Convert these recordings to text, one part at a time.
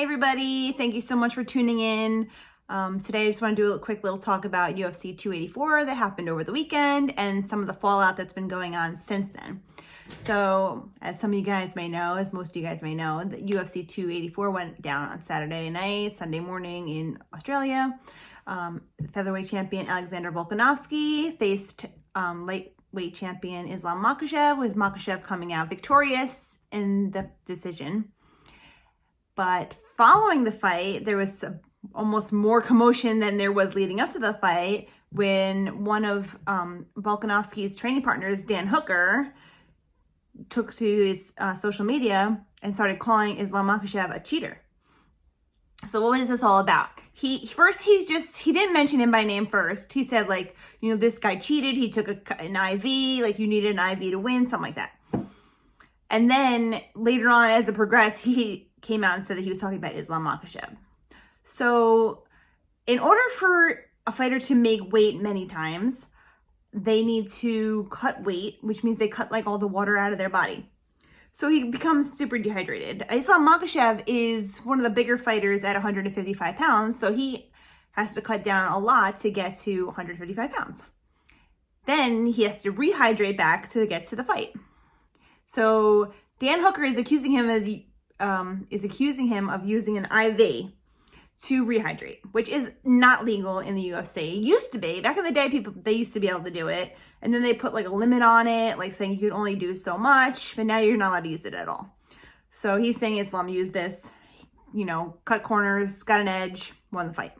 everybody. Thank you so much for tuning in. Today I just want to do a quick little talk about UFC 284 that happened over the weekend and some of the fallout that's been going on since then. So, as some of you guys may know, as most of you guys may know, the UFC 284 went down on Saturday night, Sunday morning in Australia. Featherweight champion Alexander Volkanovski faced lightweight champion Islam Makhachev, with Makhachev coming out victorious in the decision. But following the fight, there was almost more commotion than there was leading up to the fight when one of Volkanovski's training partners, Dan Hooker, took to his social media and started calling Islam Makhachev a cheater. So what is this all about? He didn't mention him by name first. He said, this guy cheated. He took an IV, you needed an IV to win, something like that. And then later on, as it progressed, he came out and said that he was talking about Islam Makhachev. So in order for a fighter to make weight many times, they need to cut weight, which means they cut all the water out of their body. So he becomes super dehydrated. Islam Makhachev is one of the bigger fighters at 155 pounds, so he has to cut down a lot to get to 155 pounds. Then he has to rehydrate back to get to the fight. So Dan Hooker is accusing him of using an IV to rehydrate, which is not legal in the UFC. It used to be. Back in the day, they used to be able to do it. And then they put a limit on it, saying you can only do so much, but now you're not allowed to use it at all. So he's saying Islam used this, cut corners, got an edge, won the fight.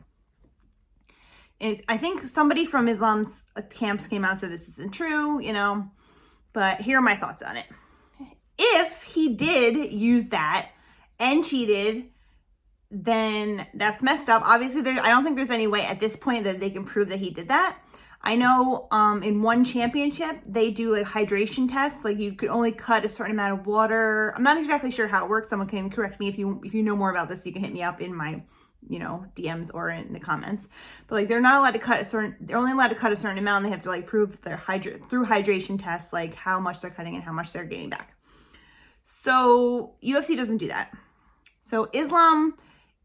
And I think somebody from Islam's camps came out and said this isn't true, but here are my thoughts on it. If he did use that and cheated, then that's messed up. Obviously, I don't think there's any way at this point that they can prove that he did that. I know in one championship, they do hydration tests. You could only cut a certain amount of water. I'm not exactly sure how it works. Someone can correct me if you know more about this. You can hit me up in my DMs or in the comments. But they're not allowed to cut they're only allowed to cut a certain amount. And they have to prove through hydration tests how much they're cutting and how much they're getting back. So UFC doesn't do that. So Islam,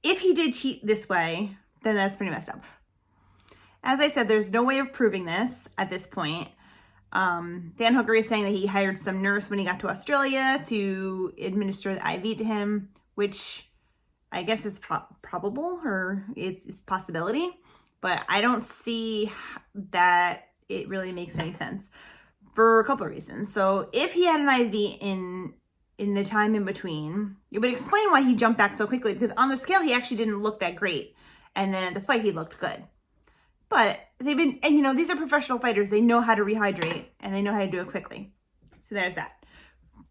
if he did cheat this way, then that's pretty messed up. As I said, there's no way of proving this at this point. Dan Hooker is saying that he hired some nurse when he got to Australia to administer the IV to him, which I guess is probable, or it's a possibility. But I don't see that it really makes any sense for a couple of reasons. So if he had an IV in the time in between, it would explain why he jumped back so quickly, because on the scale, he actually didn't look that great. And then at the fight, he looked good. But these are professional fighters. They know how to rehydrate and they know how to do it quickly. So there's that.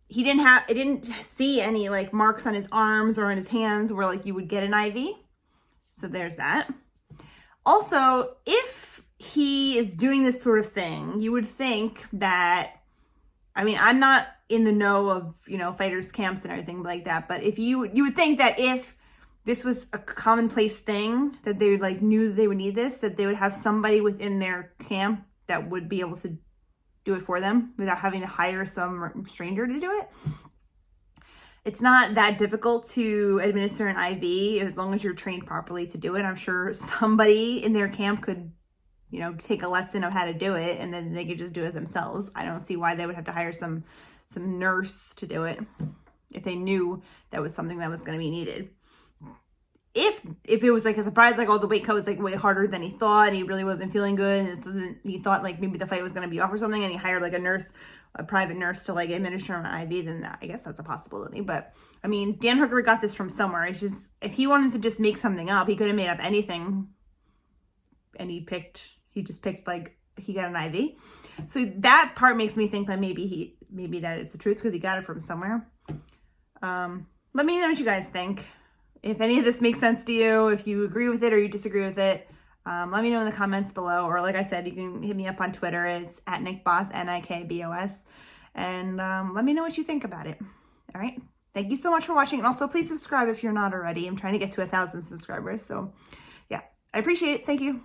He didn't see any marks on his arms or on his hands where you would get an IV. So there's that. Also, if he is doing this sort of thing, you would think that, I'm not in the know of, fighters' camps and everything like that. But if you would think that if this was a commonplace thing, that they knew that they would need this, that they would have somebody within their camp that would be able to do it for them without having to hire some stranger to do it. It's not that difficult to administer an IV as long as you're trained properly to do it. I'm sure somebody in their camp could take a lesson of how to do it, and then they could just do it themselves. I don't see why they would have to hire some nurse to do it if they knew that was something that was going to be needed. If it was a surprise, the weight cut was way harder than he thought, and he really wasn't feeling good, and he thought maybe the fight was going to be off or something, and he hired a private nurse to administer an IV, then I guess that's a possibility. But Dan Hooker got this from somewhere. It's just, if he wanted to just make something up, he could have made up anything, and he just picked he got an IV. So that part makes me think that maybe that is the truth, because he got it from somewhere. Let me know what you guys think. If any of this makes sense to you, if you agree with it or you disagree with it, let me know in the comments below. Or like I said, you can hit me up on Twitter. It's @NickBoss, NIKBOS. And let me know what you think about it. All right. Thank you so much for watching. And also, please subscribe if you're not already. I'm trying to get to 1,000 subscribers. So, yeah, I appreciate it. Thank you.